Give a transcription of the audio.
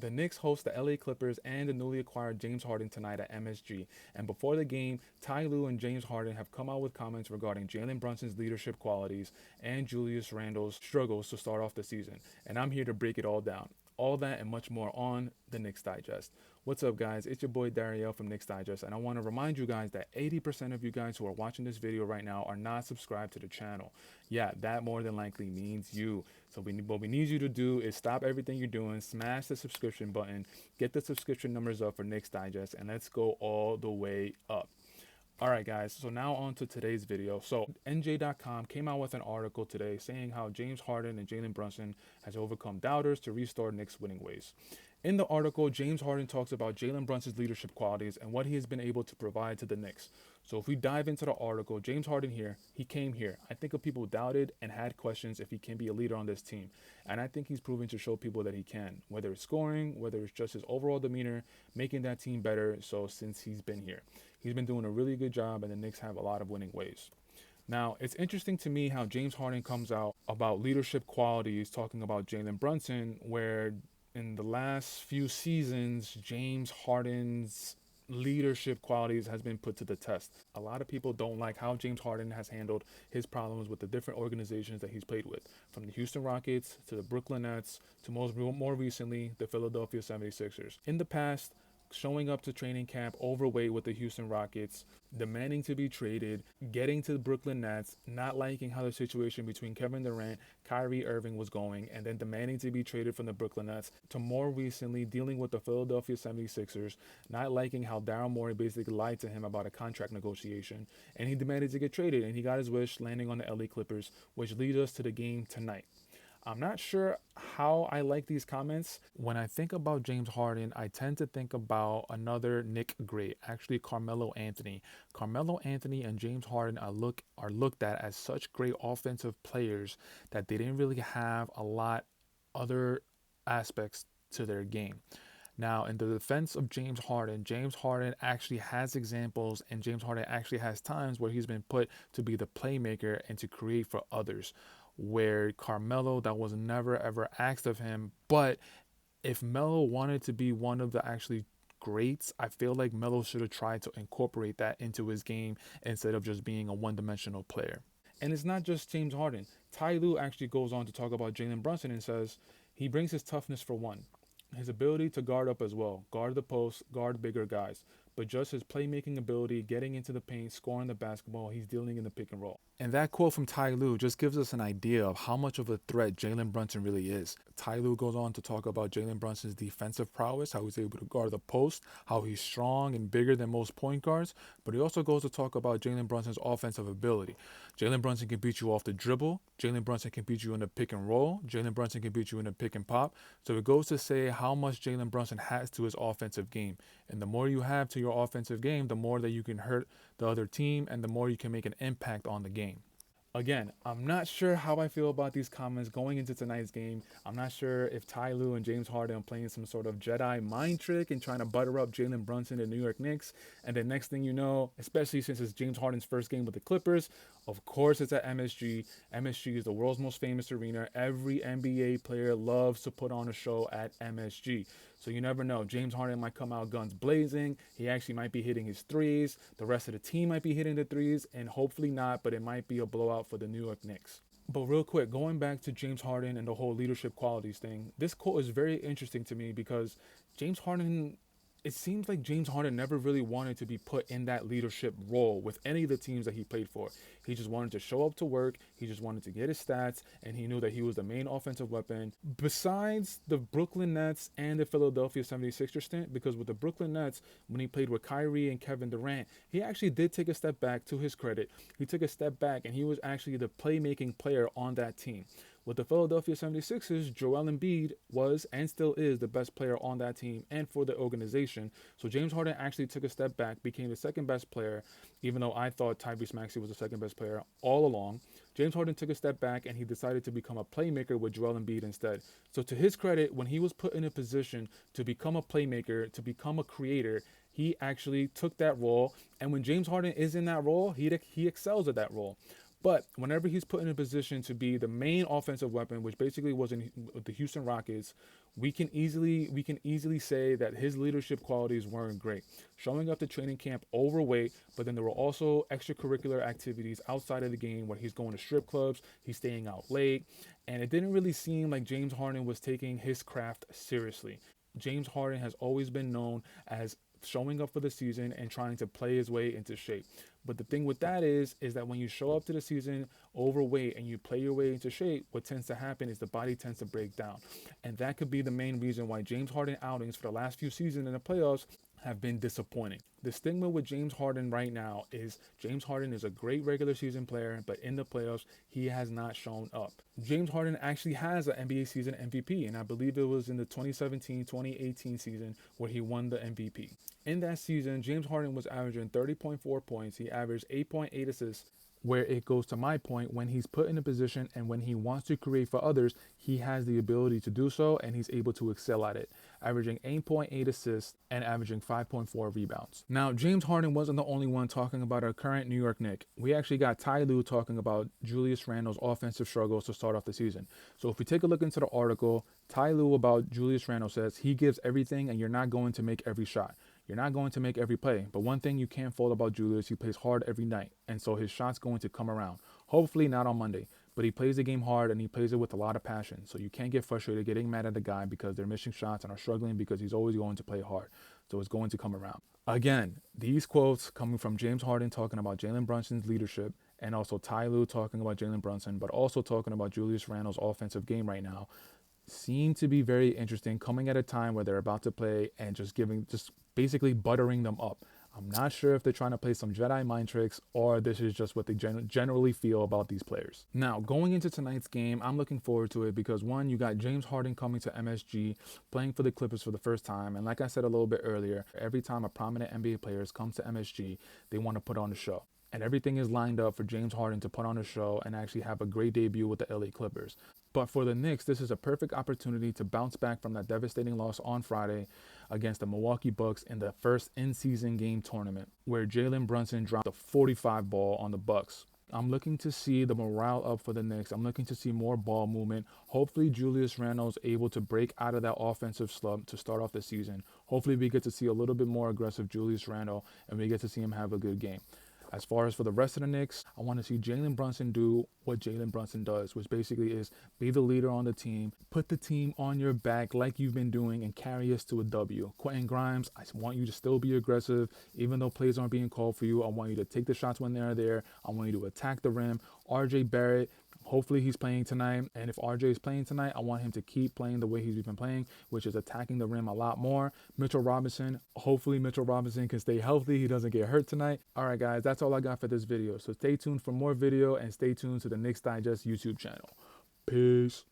The Knicks host the LA Clippers and the newly acquired James Harden tonight at MSG. And before the game, Ty Lue and James Harden have come out with comments regarding Jalen Brunson's leadership qualities and Julius Randle's struggles to start off the season. And I'm here to break it all down. All that and much more on the Knicks Digest. What's up, guys? It's your boy Dariel from Knicks Digest, and I want to remind you guys that 80% of you guys who are watching this video right now are not subscribed to the channel. Yeah, that more than likely means you. So what we need you to do is stop everything you're doing, smash the subscription button, get the subscription numbers up for Knicks Digest, and let's go all the way up. All right, guys, so now on to today's video. So NJ.com came out with an article today saying how James Harden and Jalen Brunson has overcome doubters to restore Knicks winning ways. In the article, James Harden talks about Jalen Brunson's leadership qualities and what he has been able to provide to the Knicks. So if we dive into the article, James Harden he came here. I think people doubted and had questions if he can be a leader on this team. And I think he's proven to show people that he can, whether it's scoring, whether it's just his overall demeanor, making that team better. So since he's been here, he's been doing a really good job, and the Knicks have a lot of winning ways. Now, it's interesting to me how James Harden comes out about leadership qualities, talking about Jalen Brunson, where in the last few seasons, James Harden's leadership qualities has been put to the test. A lot of people don't like how James Harden has handled his problems with the different organizations that he's played with, from the Houston Rockets to the Brooklyn Nets to more recently the Philadelphia 76ers. In the past, showing up to training camp overweight with the Houston Rockets, demanding to be traded, getting to the Brooklyn Nets, not liking how the situation between Kevin Durant, Kyrie Irving was going, and then demanding to be traded from the Brooklyn Nets, to more recently dealing with the Philadelphia 76ers, not liking how Daryl Morey basically lied to him about a contract negotiation, and he demanded to get traded, and he got his wish, landing on the LA Clippers, which leads us to the game tonight. I'm not sure how I like these comments. When I think about James Harden, I tend to think about another Knick great, actually Carmelo Anthony. Carmelo Anthony and James Harden are looked at as such great offensive players that they didn't really have a lot other aspects to their game. Now, in the defense of James Harden actually has examples, and James Harden actually has times where he's been put to be the playmaker and to create for others, where Carmelo, that was never ever asked of him. But if Melo wanted to be one of the actually greats, I feel like Melo should have tried to incorporate that into his game instead of just being a one-dimensional player. And it's not just James Harden. Ty Lue actually goes on to talk about Jalen Brunson and says he brings his toughness for one, his ability to guard up as well, guard the post, guard bigger guys, but just his playmaking ability, getting into the paint, scoring the basketball, he's dealing in the pick and roll. And that quote from Ty Lue just gives us an idea of how much of a threat Jalen Brunson really is. Ty Lue goes on to talk about Jalen Brunson's defensive prowess, how he's able to guard the post, how he's strong and bigger than most point guards, but he also goes to talk about Jalen Brunson's offensive ability. Jalen Brunson can beat you off the dribble, Jalen Brunson can beat you in the pick and roll, Jalen Brunson can beat you in the pick and pop. So it goes to say how much Jalen Brunson has to his offensive game. And the more you have to your offensive game, the more that you can hurt the other team and the more you can make an impact on the game. Again, I'm not sure how I feel about these comments going into tonight's game. I'm not sure if Ty Lue and James Harden are playing some sort of Jedi mind trick and trying to butter up Jalen Brunson and New York Knicks. And the next thing you know, especially since it's James Harden's first game with the Clippers, of course it's at MSG. MSG is the world's most famous arena. Every NBA player loves to put on a show at MSG. So you never know. James Harden might come out guns blazing. He actually might be hitting his threes. The rest of the team might be hitting the threes, and hopefully not, but it might be a blowout for the New York Knicks. But real quick, going back to James Harden and the whole leadership qualities thing, this quote is very interesting to me because James Harden, it seems like James Harden never really wanted to be put in that leadership role with any of the teams that he played for. He just wanted to show up to work. He just wanted to get his stats, and he knew that he was the main offensive weapon. Besides the Brooklyn Nets and the Philadelphia 76ers stint, because with the Brooklyn Nets, when he played with Kyrie and Kevin Durant, he actually did take a step back, to his credit. He took a step back, and he was actually the playmaking player on that team. With the Philadelphia 76ers, Joel Embiid was and still is the best player on that team and for the organization. So James Harden actually took a step back, became the second best player, even though I thought Tyrese Maxey was the second best player all along. James Harden took a step back and he decided to become a playmaker with Joel Embiid instead. So to his credit, when he was put in a position to become a playmaker, to become a creator, he actually took that role. And when James Harden is in that role, he excels at that role. But whenever he's put in a position to be the main offensive weapon, which basically was in the Houston Rockets, we can easily say that his leadership qualities weren't great. Showing up to training camp overweight, but then there were also extracurricular activities outside of the game where he's going to strip clubs, he's staying out late, and it didn't really seem like James Harden was taking his craft seriously. James Harden has always been known as showing up for the season and trying to play his way into shape. But the thing with that is that when you show up to the season overweight and you play your way into shape, what tends to happen is the body tends to break down. And that could be the main reason why James Harden outings for the last few seasons in the playoffs have been disappointing. The stigma with James Harden right now is James Harden is a great regular season player, but in the playoffs, he has not shown up. James Harden actually has an NBA season MVP, and I believe it was in the 2017-2018 season where he won the MVP. In that season, James Harden was averaging 30.4 points. He averaged 8.8 assists, where it goes to my point, when he's put in a position and when he wants to create for others, he has the ability to do so and he's able to excel at it, averaging 8.8 assists and averaging 5.4 rebounds. Now, James Harden wasn't the only one talking about our current New York Knicks. We actually got Ty Lue talking about Julius Randle's offensive struggles to start off the season. So if we take a look into the article, Ty Lue about Julius Randle says he gives everything and you're not going to make every shot. You're not going to make every play, but one thing you can't fault about Julius, he plays hard every night, and so his shot's going to come around. Hopefully not on Monday, but he plays the game hard and he plays it with a lot of passion, so you can't get frustrated getting mad at the guy because they're missing shots and are struggling because he's always going to play hard, so it's going to come around. Again, these quotes coming from James Harden talking about Jalen Brunson's leadership and also Ty Lue talking about Jalen Brunson, but also talking about Julius Randle's offensive game right now, seem to be very interesting, coming at a time where they're about to play and just basically buttering them up. I'm not sure if they're trying to play some Jedi mind tricks or this is just what they generally feel about these players. Now, going into tonight's game, I'm looking forward to it because one, you got James Harden coming to MSG, playing for the Clippers for the first time. And like I said a little bit earlier, every time a prominent NBA player comes to MSG, they want to put on a show. And everything is lined up for James Harden to put on a show and actually have a great debut with the LA Clippers. But for the Knicks, this is a perfect opportunity to bounce back from that devastating loss on Friday against the Milwaukee Bucks in the first in-season game tournament, where Jaylen Brunson dropped a 45 ball on the Bucks. I'm looking to see the morale up for the Knicks. I'm looking to see more ball movement. Hopefully Julius Randle is able to break out of that offensive slump to start off the season. Hopefully we get to see a little bit more aggressive Julius Randle and we get to see him have a good game. As far as for the rest of the Knicks, I want to see Jaylen Brunson do what Jaylen Brunson does, which basically is be the leader on the team, put the team on your back like you've been doing, and carry us to a W. Quentin Grimes, I want you to still be aggressive, even though plays aren't being called for you. I want you to take the shots when they're there. I want you to attack the rim. RJ Barrett, hopefully he's playing tonight. And if RJ is playing tonight, I want him to keep playing the way he's been playing, which is attacking the rim a lot more. Mitchell Robinson, hopefully Mitchell Robinson can stay healthy. He doesn't get hurt tonight. All right, guys, that's all I got for this video. So stay tuned for more video and stay tuned to the Knicks Digest YouTube channel. Peace.